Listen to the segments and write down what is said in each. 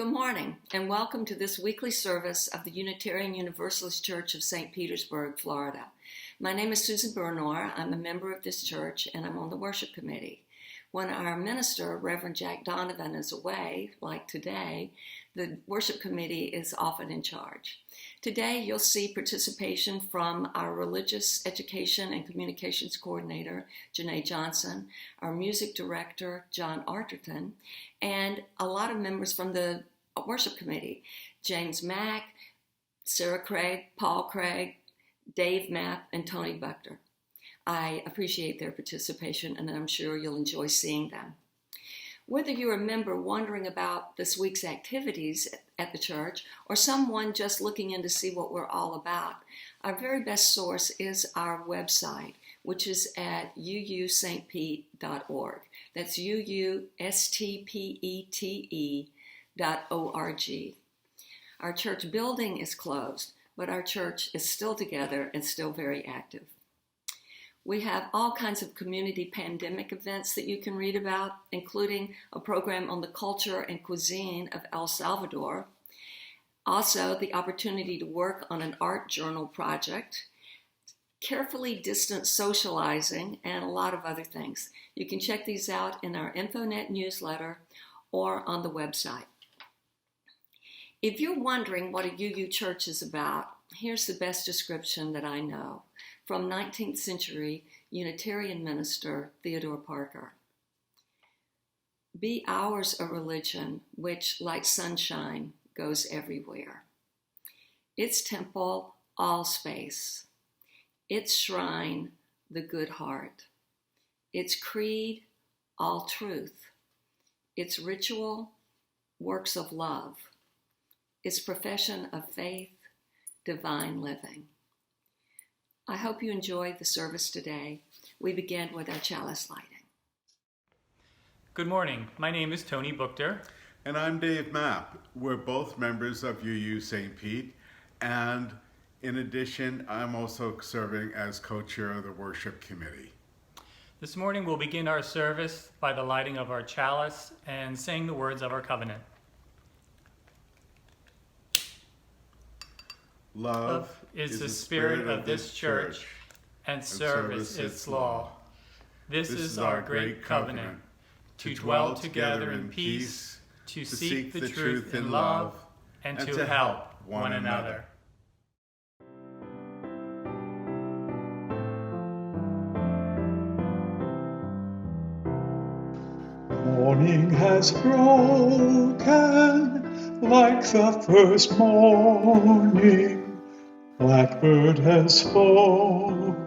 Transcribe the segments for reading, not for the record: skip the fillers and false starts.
Good morning, and welcome to this weekly service of the Unitarian Universalist Church of St. Petersburg, Florida. My name is Susan Bernor. I'm a member of this church, and I'm on the worship committee. When our minister, Reverend Jack Donovan, is away, like today, the worship committee is often in charge. Today, you'll see participation from our religious education and communications coordinator, Janae Johnson, our music director, John Arterton, and a lot of members from the worship committee, James Mack, Sarah Craig, Paul Craig, Dave Mapp, and Tony Buckner. I appreciate their participation, and I'm sure you'll enjoy seeing them. Whether you're a member wondering about this week's activities at the church, or someone just looking in to see what we're all about, our very best source is our website, which is at uustpete.org. That's uustpete.org. Our church building is closed, but our church is still together and still very active. We have all kinds of community pandemic events that you can read about, including a program on the culture and cuisine of El Salvador. Also, the opportunity to work on an art journal project, carefully distanced socializing, and a lot of other things. You can check these out in our InfoNet newsletter or on the website. If you're wondering what a UU church is about, here's the best description that I know from 19th century Unitarian minister Theodore Parker. Be ours a religion which, like sunshine, goes everywhere. Its temple, all space. Its shrine, the good heart. Its creed, all truth. Its ritual, works of love. Its profession of faith, divine living. I hope you enjoyed the service today. We begin with our chalice lighting. Good morning. My name is Tony Buchter. And I'm Dave Mapp. We're both members of UU St. Pete, and in addition, I'm also serving as co-chair of the worship committee. This morning we'll begin our service by the lighting of our chalice and saying the words of our covenant. Love is the spirit of this church, and service its law. This is our great covenant, to dwell together in peace, to seek the truth in love, and to help one another. Morning has broken like the first morning. Blackbird has spoken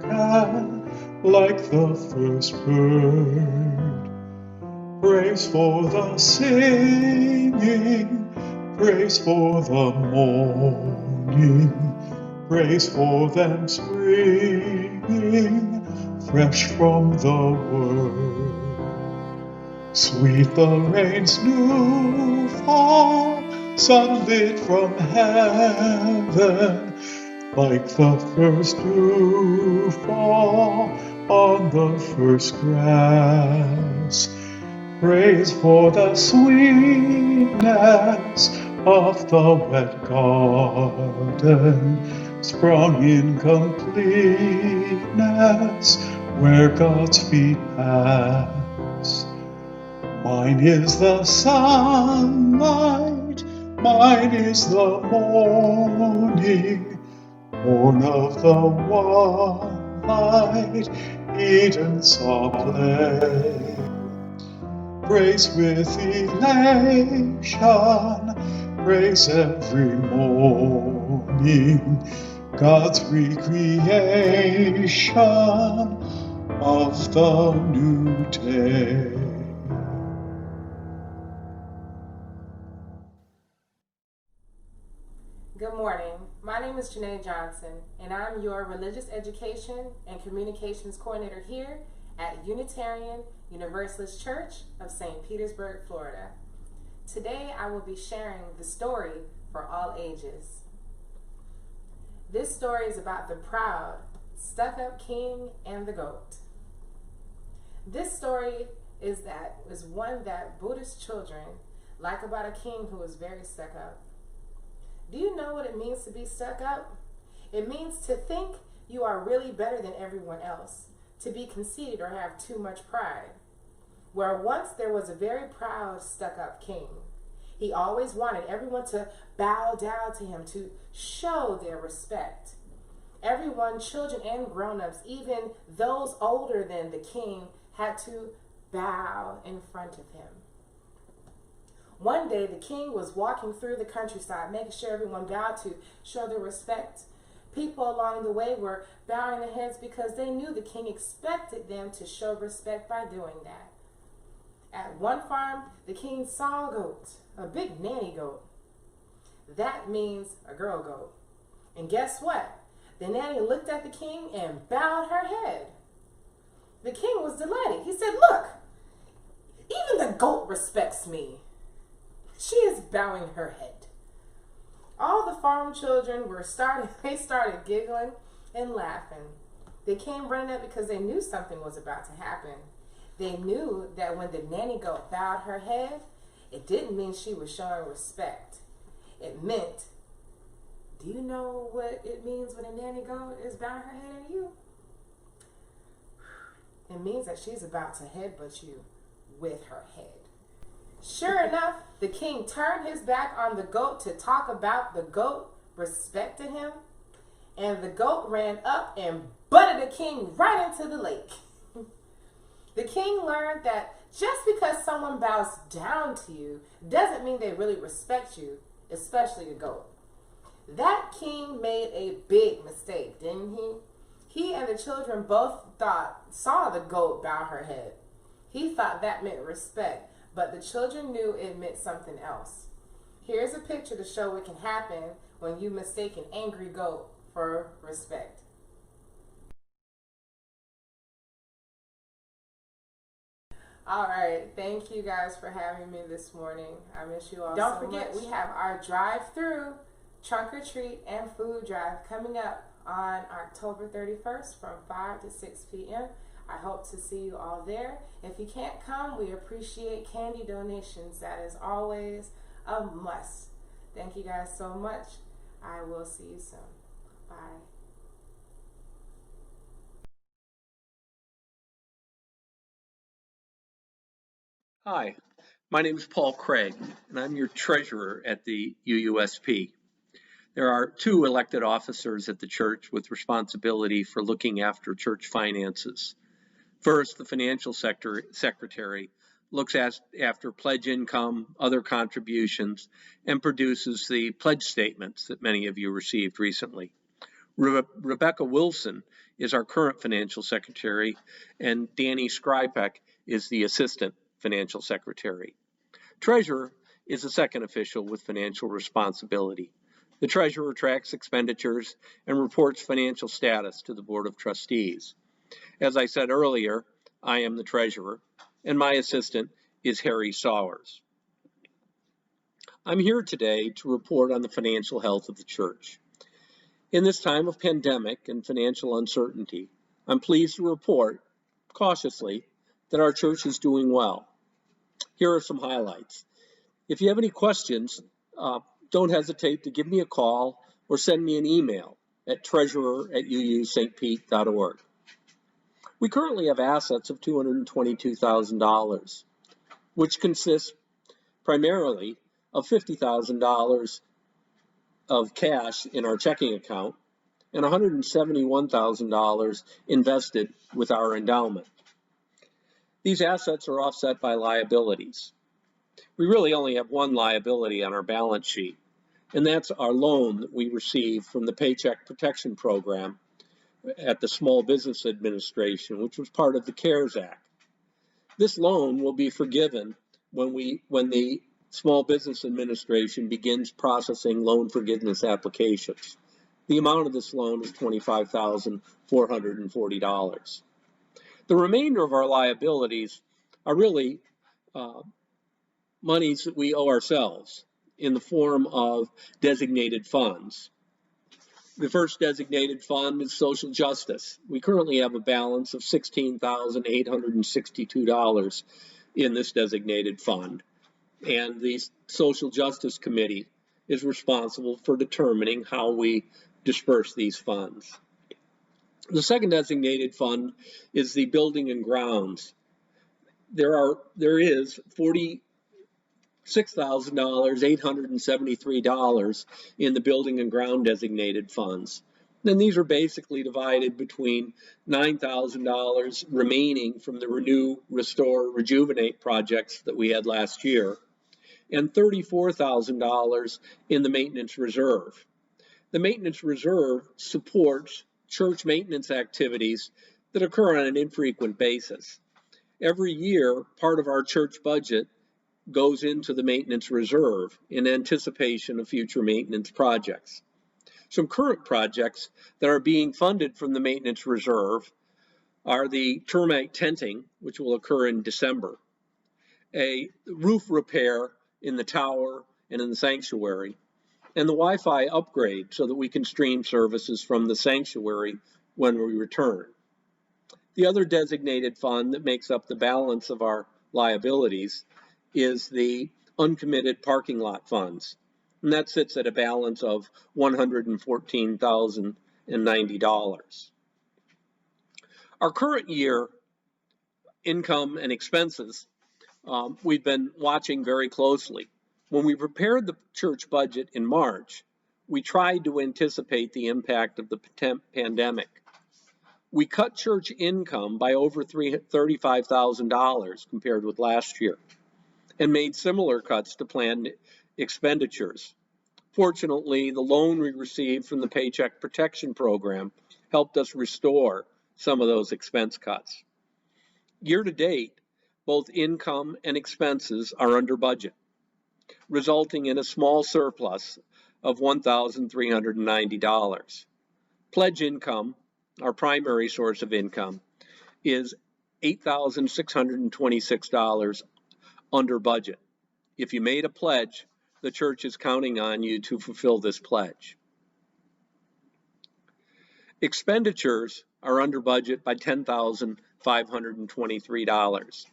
like the first bird. Praise for the singing, praise for the morning, praise for them springing fresh from the word. Sweet the rain's new fall, sunlit from heaven, like the first dew fall on the first grass. Praise for the sweetness of the wet garden, sprung in completeness where God's feet pass. Mine is the sunlight, mine is the morning, born of the one light, Eden saw play. Praise with elation, praise every morning, God's recreation of the new day. Good morning. My name is Janae Johnson, and I'm your Religious Education and Communications Coordinator here at Unitarian Universalist Church of St. Petersburg, Florida. Today I will be sharing the story for all ages. This story is about the proud, stuck-up king and the goat. This story is one that Buddhist children like about a king who was very stuck up. Do you know what it means to be stuck up? It means to think you are really better than everyone else, to be conceited or have too much pride. Where once there was a very proud, stuck-up king. He always wanted everyone to bow down to him, to show their respect. Everyone, children and grown-ups, even those older than the king, had to bow in front of him. One day, the king was walking through the countryside, making sure everyone bowed to show their respect. People along the way were bowing their heads because they knew the king expected them to show respect by doing that. At one farm, the king saw a goat, a big nanny goat. That means a girl goat. And guess what? The nanny looked at the king and bowed her head. The king was delighted. He said, "Look, even the goat respects me. She is bowing her head." All the farm children started giggling and laughing. They came running up because they knew something was about to happen. They knew that when the nanny goat bowed her head, it didn't mean she was showing respect. It meant, do you know what it means when a nanny goat is bowing her head at you? It means that she's about to headbutt you with her head. Sure enough, the king turned his back on the goat to talk about the goat respected him, and the goat ran up and butted the king right into the lake. The king learned that just because someone bows down to you doesn't mean they really respect you, especially the goat. That king made a big mistake, didn't he? He and the children both saw the goat bow her head. He thought that meant respect, but the children knew it meant something else. Here's a picture to show what can happen when you mistake an angry goat for respect. All right, thank you guys for having me this morning. I miss you all so much. Don't forget, we have our drive-through trunk or treat and food drive coming up on October 31st from 5 to 6 p.m. I hope to see you all there. If you can't come, we appreciate candy donations. That is always a must. Thank you guys so much. I will see you soon. Bye. Hi, my name is Paul Craig, and I'm your treasurer at the UUSP. There are 2 elected officers at the church with responsibility for looking after church finances. First, the financial secretary looks after pledge income, other contributions, and produces the pledge statements that many of you received recently. Rebecca Wilson is our current financial secretary, and Danny Skrypek is the assistant financial secretary. Treasurer is the second official with financial responsibility. The treasurer tracks expenditures and reports financial status to the Board of Trustees. As I said earlier, I am the treasurer, and my assistant is Harry Sowers. I'm here today to report on the financial health of the church. In this time of pandemic and financial uncertainty, I'm pleased to report, cautiously, that our church is doing well. Here are some highlights. If you have any questions, don't hesitate to give me a call or send me an email at treasurer@uustpete.org. We currently have assets of $222,000, which consists primarily of $50,000 of cash in our checking account and $171,000 invested with our endowment. These assets are offset by liabilities. We really only have one liability on our balance sheet, and that's our loan that we received from the Paycheck Protection Program at the Small Business Administration, which was part of the CARES Act. This loan will be forgiven when the Small Business Administration begins processing loan forgiveness applications. The amount of this loan is $25,440. The remainder of our liabilities are really monies that we owe ourselves in the form of designated funds. The first designated fund is social justice. We currently have a balance of $16,862 in this designated fund. and the Social Justice Committee is responsible for determining how we disperse these funds. The second designated fund is the Building and Grounds. There is $46,873 in the Building and Ground designated funds. And these are basically divided between $9,000 remaining from the Renew, Restore, Rejuvenate projects that we had last year, and $34,000 in the Maintenance Reserve. The Maintenance Reserve supports church maintenance activities that occur on an infrequent basis. Every year, part of our church budget goes into the Maintenance Reserve in anticipation of future maintenance projects. Some current projects that are being funded from the Maintenance Reserve are the termite tenting, which will occur in December, a roof repair in the tower and in the sanctuary, and the Wi-Fi upgrade so that we can stream services from the sanctuary when we return. The other designated fund that makes up the balance of our liabilities is the uncommitted parking lot funds, and that sits at a balance of $114,090. Our current year income and expenses we've been watching very closely. When we prepared the church budget in March, we tried to anticipate the impact of the pandemic. We cut church income by over $35,000 compared with last year, and made similar cuts to planned expenditures. Fortunately, the loan we received from the Paycheck Protection Program helped us restore some of those expense cuts. Year to date, both income and expenses are under budget, resulting in a small surplus of $1,390. Pledge income, our primary source of income, is $8,626 under budget. If you made a pledge, the church is counting on you to fulfill this pledge. Expenditures are under budget by $10,523.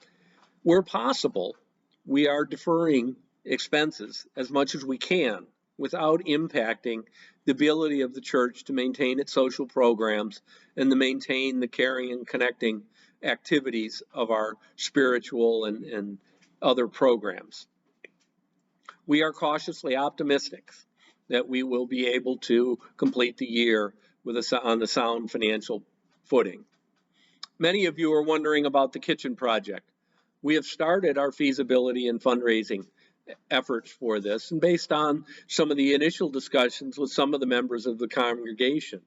Where possible, we are deferring expenses as much as we can without impacting the ability of the church to maintain its social programs and to maintain the caring and connecting activities of our spiritual and other programs. We are cautiously optimistic that we will be able to complete the year on a sound financial footing. Many of you are wondering about the kitchen project. We have started our feasibility and fundraising efforts for this, and based on some of the initial discussions with some of the members of the congregation,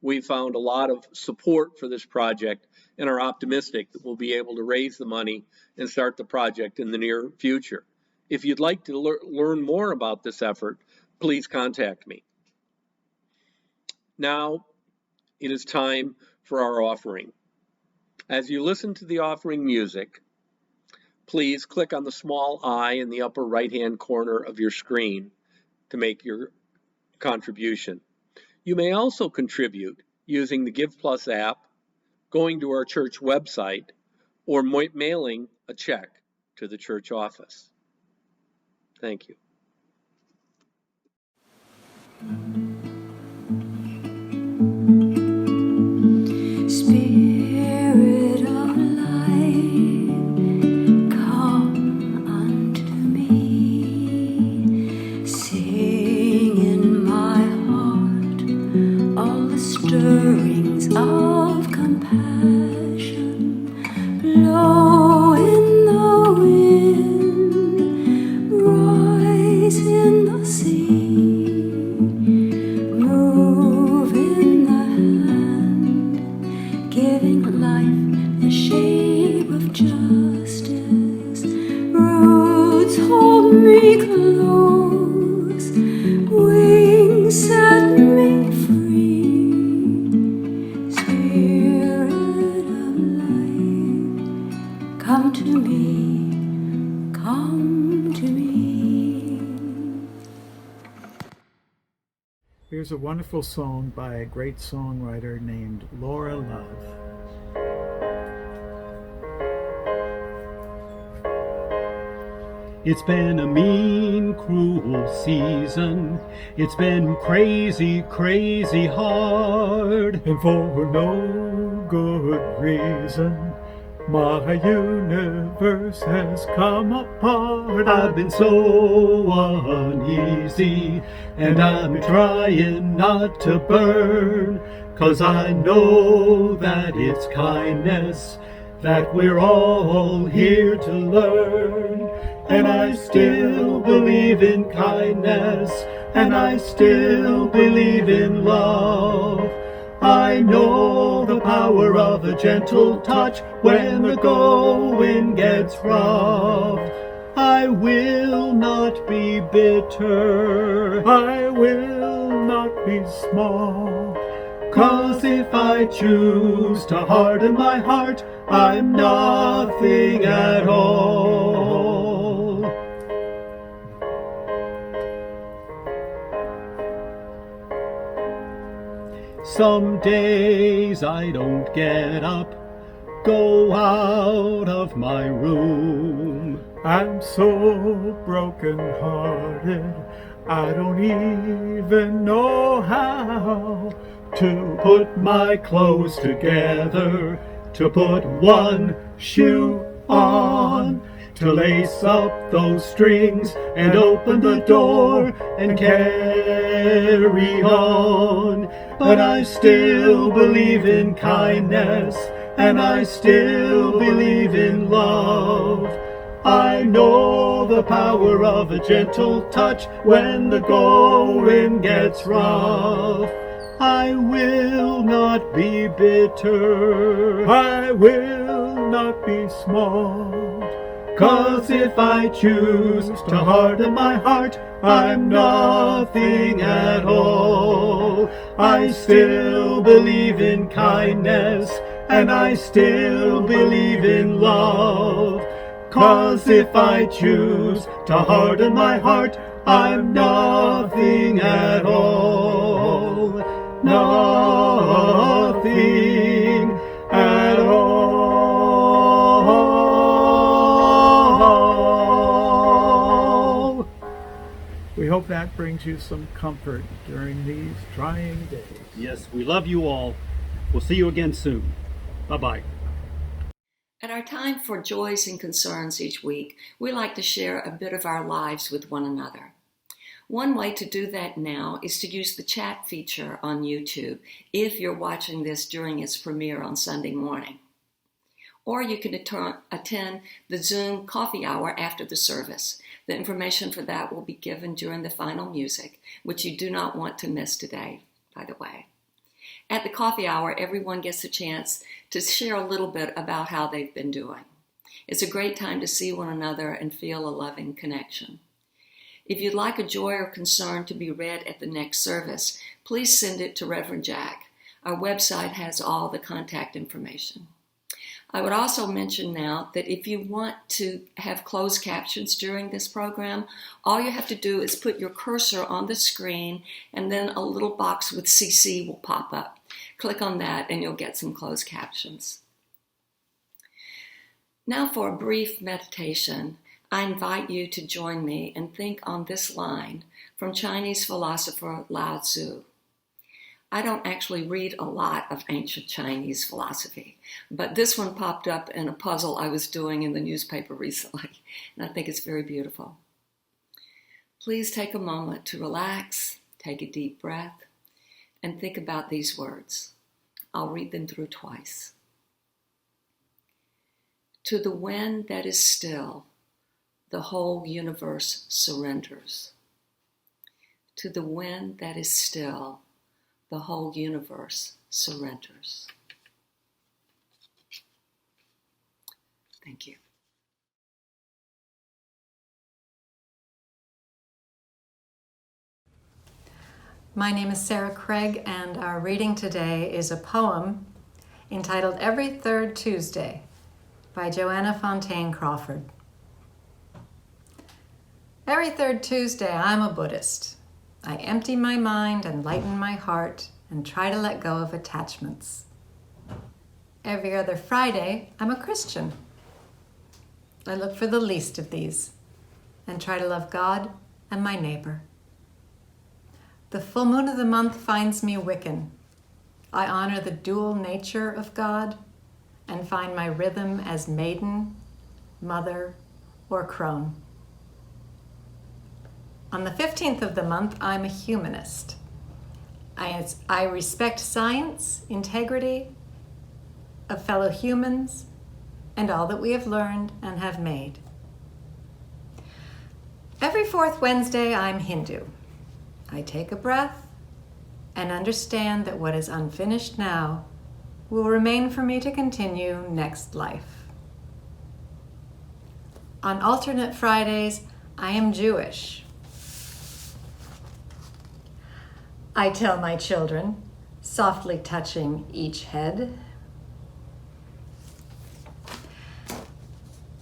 we found a lot of support for this project and are optimistic that we'll be able to raise the money and start the project in the near future. If you'd like to learn more about this effort, please contact me. Now it is time for our offering. As you listen to the offering music, please click on the small I in the upper right-hand corner of your screen to make your contribution. You may also contribute using the Give Plus app, going to our church website, or mailing a check to the church office. Thank you. Spirit of life, come unto me. Sing in my heart all the stirrings of compassion. Blow in the wind, rise in the sea. Move in the hand, giving life the shape of justice. Roots hold me close, wings set me free. Spirit of life, come to me, come to me. Here's a wonderful song by a great songwriter named Laura Love. It's been a mean, cruel season. It's been crazy, crazy hard. And for no good reason, my universe has come apart. I've been so uneasy, and I'm trying not to burn, 'cause I know that it's kindness that we're all here to learn. And I still believe in kindness, and I still believe in love. I know the power of a gentle touch when the going gets rough. I will not be bitter, I will not be small. 'cause if I choose to harden my heart, I'm nothing at all. Some days I don't get up, go out of my room. I'm so broken-hearted, I don't even know how To put my clothes together, to put one shoe on, to lace up those strings and open the door and carry on. But I still believe in kindness, and I still believe in love. I know the power of a gentle touch when the going gets rough. I will not be bitter, I will not be small. 'cause if I choose to harden my heart, I'm nothing at all. I still believe in kindness, and I still believe in love. 'Cause if I choose to harden my heart, I'm nothing at all. Nothing at all. We hope that brings you some comfort during these trying days. Yes, we love you all. We'll see you again soon. Bye-bye. At our time for joys and concerns each week, we like to share a bit of our lives with one another. One way to do that now is to use the chat feature on YouTube if you're watching this during its premiere on Sunday morning. Or you can attend the Zoom coffee hour after the service. The information for that will be given during the final music, which you do not want to miss today, by the way. At the coffee hour, everyone gets a chance to share a little bit about how they've been doing. It's a great time to see one another and feel a loving connection. If you'd like a joy or concern to be read at the next service, please send it to Reverend Jack. Our website has all the contact information. I would also mention now that if you want to have closed captions during this program, all you have to do is put your cursor on the screen and then a little box with CC will pop up. Click on that and you'll get some closed captions. Now for a brief meditation, I invite you to join me and think on this line from Chinese philosopher Lao Tzu. I don't actually read a lot of ancient Chinese philosophy, but this one popped up in a puzzle I was doing in the newspaper recently, and I think it's very beautiful. Please take a moment to relax, take a deep breath, and think about these words. I'll read them through twice. To the wind that is still, the whole universe surrenders. To the wind that is still, the whole universe surrenders. Thank you. My name is Sarah Craig, and our reading today is a poem entitled Every Third Tuesday by Joanna Fontaine Crawford. Every third Tuesday, I'm a Buddhist. I empty my mind and lighten my heart and try to let go of attachments. Every other Friday, I'm a Christian. I look for the least of these. and try to love God and my neighbor. The full moon of the month finds me Wiccan. I honor the dual nature of God and find my rhythm as maiden, mother, or crone. On the 15th of the month, I'm a humanist. I respect science, integrity of fellow humans, and all that we have learned and have made. Every fourth Wednesday, I'm Hindu. I take a breath and understand that what is unfinished now will remain for me to continue next life. On alternate Fridays, I am Jewish. I tell my children, softly touching each head.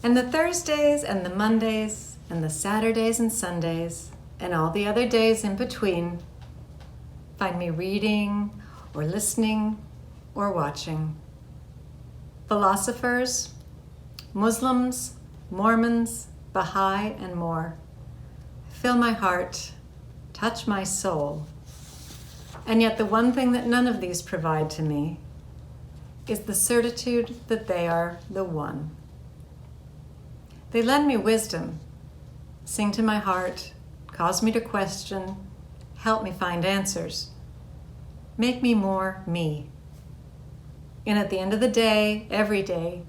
And the Thursdays and the Mondays and the Saturdays and Sundays and all the other days in between find me reading or listening or watching. Philosophers, Muslims, Mormons, Baha'i, and more fill my heart, touch my soul. And yet the one thing that none of these provide to me is the certitude that they are the one. They lend me wisdom, sing to my heart, cause me to question, help me find answers, make me more me. And at the end of the day, every day,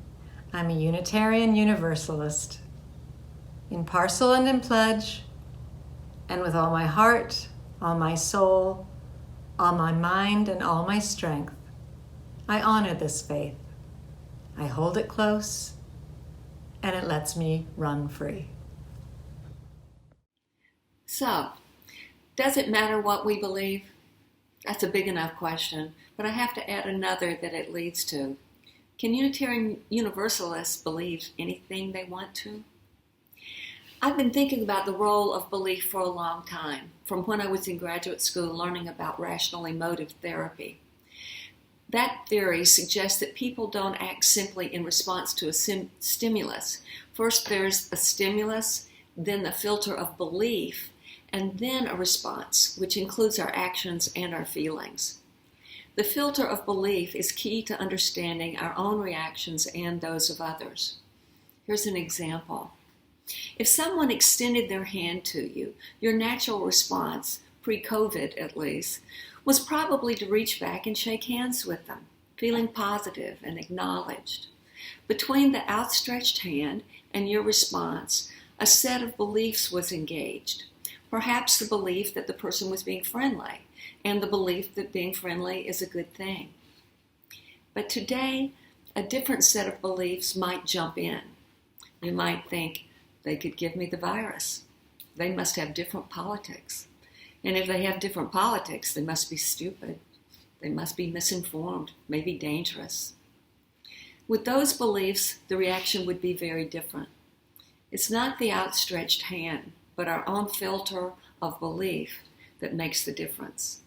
I'm a Unitarian Universalist, in parcel and in pledge, and with all my heart, all my soul, all my mind, and all my strength. I honor this faith. I hold it close, and it lets me run free. So, does it matter what we believe? That's a big enough question, but I have to add another that it leads to. Can Unitarian Universalists believe anything they want to? I've been thinking about the role of belief for a long time, from when I was in graduate school learning about rational emotive therapy. That theory suggests that people don't act simply in response to a stimulus. First there's a stimulus, then the filter of belief, and then a response, which includes our actions and our feelings. The filter of belief is key to understanding our own reactions and those of others. Here's an example. If someone extended their hand to you, your natural response, pre-COVID at least, was probably to reach back and shake hands with them, feeling positive and acknowledged. Between the outstretched hand and your response, a set of beliefs was engaged. Perhaps the belief that the person was being friendly, and the belief that being friendly is a good thing. But today, a different set of beliefs might jump in. You might think, they could give me the virus. They must have different politics. And if they have different politics, they must be stupid. They must be misinformed, maybe dangerous. With those beliefs, the reaction would be very different. It's not the outstretched hand, but our own filter of belief that makes the difference.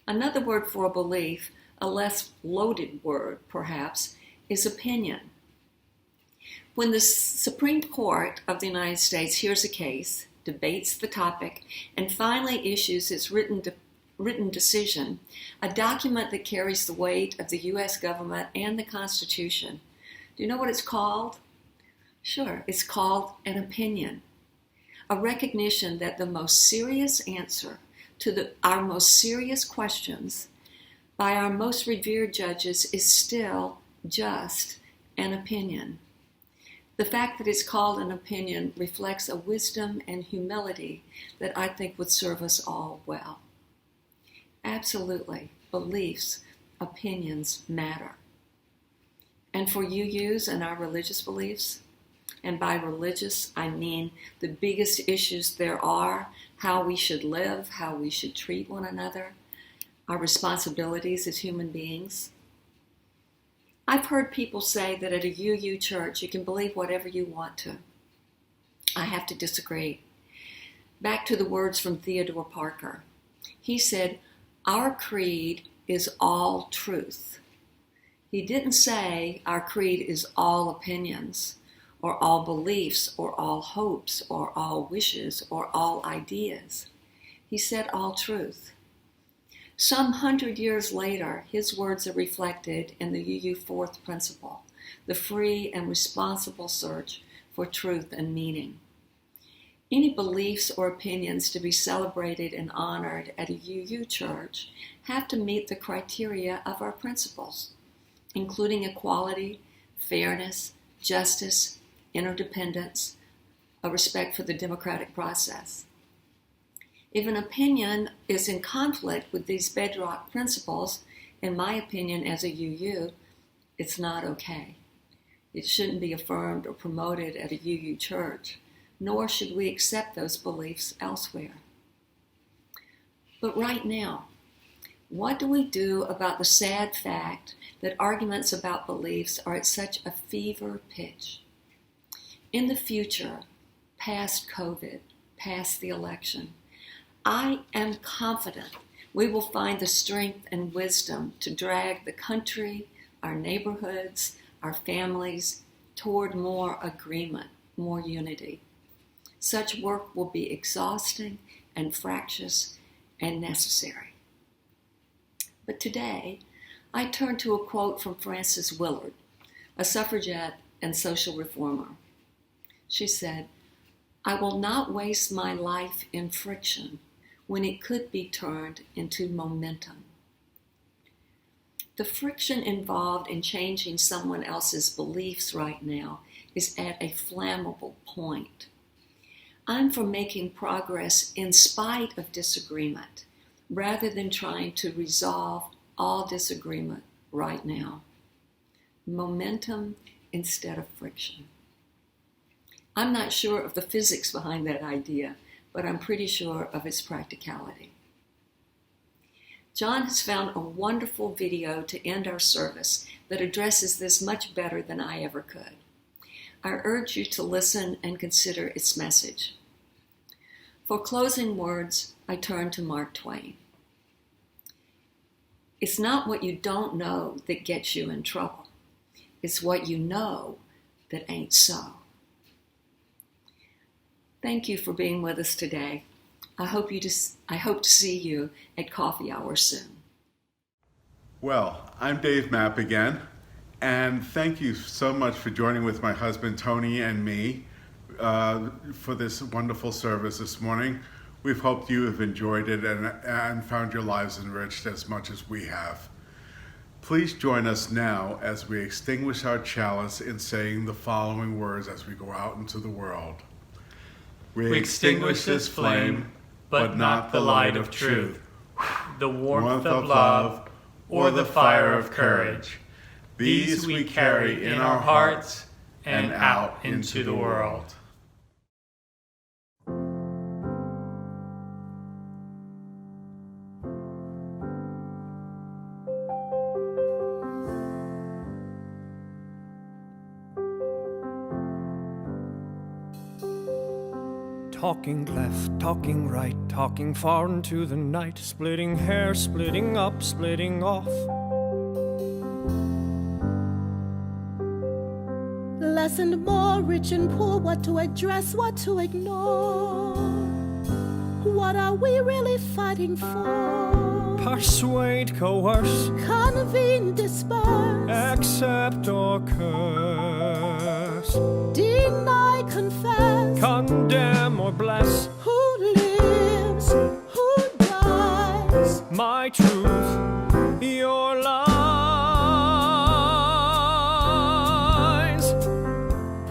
Another word for a belief, a less loaded word perhaps, is opinion. When the Supreme Court of the United States hears a case, debates the topic, and finally issues its written decision, a document that carries the weight of the U.S. government and the Constitution, do you know what it's called? Sure, it's called an opinion. A recognition that the most serious answer to our most serious questions by our most revered judges is still just an opinion. The fact that it's called an opinion reflects a wisdom and humility that I think would serve us all well. Absolutely, beliefs, opinions matter. And for UUs and our religious beliefs, and by religious I mean the biggest issues there are, how we should live, how we should treat one another, our responsibilities as human beings. I've heard people say that at a UU church you can believe whatever you want to. I have to disagree. Back to the words from Theodore Parker. He said, our creed is all truth. He didn't say our creed is all opinions or all beliefs, or all hopes, or all wishes, or all ideas. He said all truth. Some 100 years later, his words are reflected in the UU fourth principle, the free and responsible search for truth and meaning. Any beliefs or opinions to be celebrated and honored at a UU church have to meet the criteria of our principles, including equality, fairness, justice, interdependence, a respect for the democratic process. If an opinion is in conflict with these bedrock principles, in my opinion as a UU, it's not okay. It shouldn't be affirmed or promoted at a UU church, nor should we accept those beliefs elsewhere. But right now, what do we do about the sad fact that arguments about beliefs are at such a fever pitch? In the future, past COVID, past the election, I am confident we will find the strength and wisdom to drag the country, our neighborhoods, our families toward more agreement, more unity. Such work will be exhausting and fractious and necessary. But today, I turn to a quote from Frances Willard, a suffragette and social reformer. She said, "I will not waste my life in friction when it could be turned into momentum." The friction involved in changing someone else's beliefs right now is at a flammable point. I'm for making progress in spite of disagreement, rather than trying to resolve all disagreement right now. Momentum instead of friction. I'm not sure of the physics behind that idea, but I'm pretty sure of its practicality. John has found a wonderful video to end our service that addresses this much better than I ever could. I urge you to listen and consider its message. For closing words, I turn to Mark Twain. It's not what you don't know that gets you in trouble. It's what you know that ain't so. Thank you for being with us today. I hope to see you at coffee hour soon. Well, I'm Dave Mapp again, and thank you so much for joining with my husband Tony and me for this wonderful service this morning. We've hoped you have enjoyed it and found your lives enriched as much as we have. Please join us now as we extinguish our chalice in saying the following words as we go out into the world. We extinguish this flame, but not the light of truth, the warmth of love, or the fire of courage. These we carry in our hearts and out into the world. Talking left, talking right, talking far into the night, splitting hair, splitting up, splitting off. Less and more, rich and poor, what to address, what to ignore. What are we really fighting for? Persuade, coerce, convene, disperse, accept or curse, deny, confess, condemn or bless. Who lives, who dies? My truth, your lies.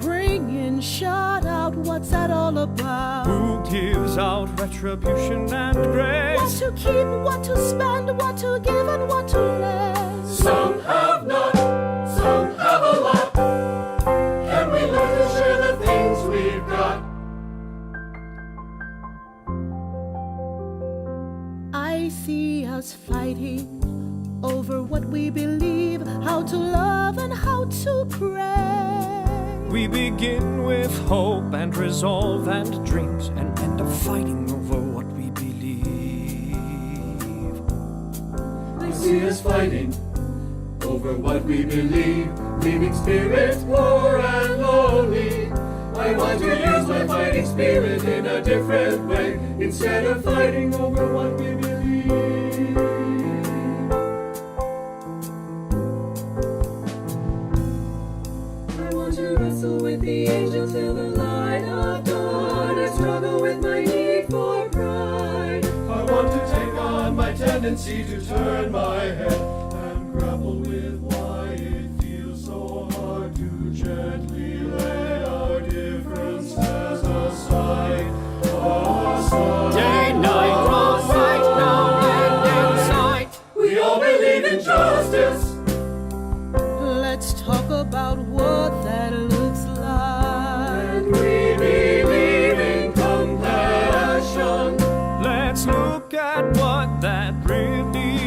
Bring in, shout out, what's that all about? Who gives out retribution and grace? What to keep, what to spend, what to give and what to lend. Some have not, some have a lot. Can we learn to share the things we've got? I see us fighting over what we believe, how to love and how to pray. We begin with hope and resolve and dreams, and end up fighting over what we believe. I see us fighting over over what we believe, leaving spirits poor and lonely. I want to use my fighting spirit in a different way, instead of fighting over what we believe. I want to wrestle with the angels till the light of dawn. I struggle with my need for pride. I want to take on my tendency to turn my head and grapple with why it feels so hard to gently lay our differences aside. Day, night, wrong, right, now and in sight. We all believe in justice. Let's talk about what that looks like. And we believe in compassion. Let's look at what that really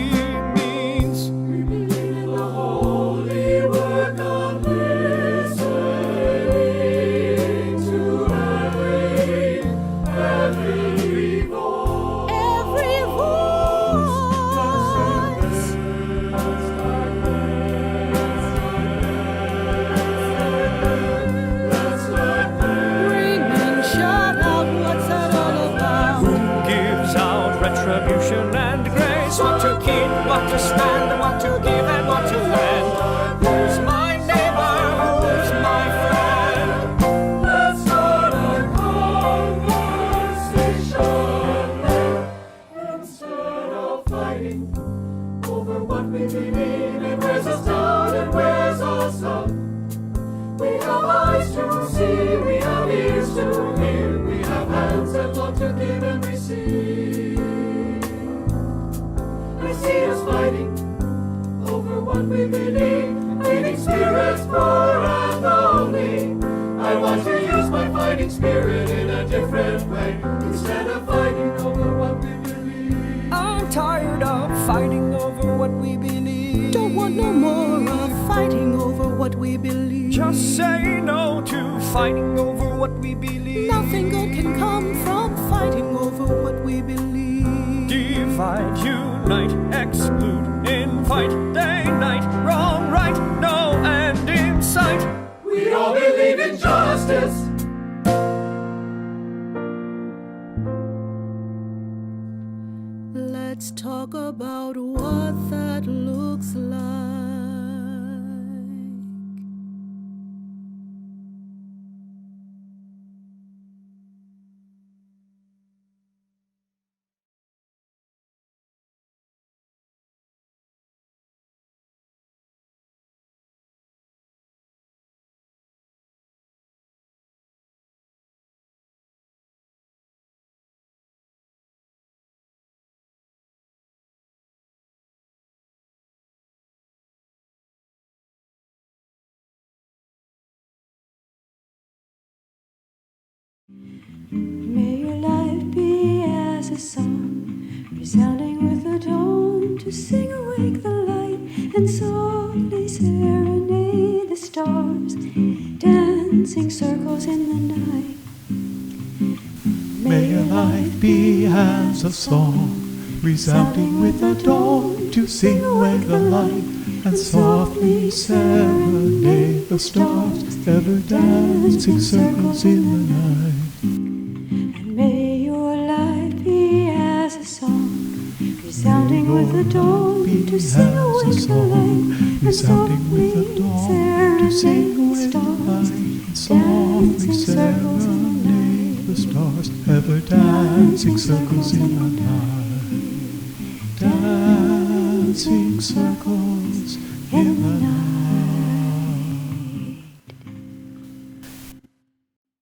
means. We believe in the holy work of listening to every voice. Every voice. Screaming, shout out, what's that all about? Who gives out retribution and grace? What to keep, what to stand, what to give and what to lend? Who's my neighbor? Who's my friend? Let's start a conversation instead of fighting over what we believe. It wears us down and wears us up. We have eyes to see, we have ears to hear, we have hands that love to give and receive. I see us fighting over what we believe, leaving spirits poor and lonely. I want to use my fighting spirit in a different way, instead of fighting over what we believe. I'm tired of fighting over what we believe. Don't want no more of fighting over what we believe. Just say no to fighting over what we believe. Nothing good can come from fighting over what we believe. Divide, unite, exclude, invite, day, night, wrong, right, no end in sight. We all believe in justice. Let's talk about what that looks like. May your life be as a song, resounding with the dawn, to sing awake the light and softly serenade the stars, dancing circles in the night. May your life be as a song, resounding with the dawn, to sing awake the light and softly serenade the stars, ever dancing circles in the night. May your life be as a song, resounding with the dawn, to sing awake the light and softly serenade the stars, dancing circles in the night. The stars, ever dancing circles in the night. Dancing circles in the night.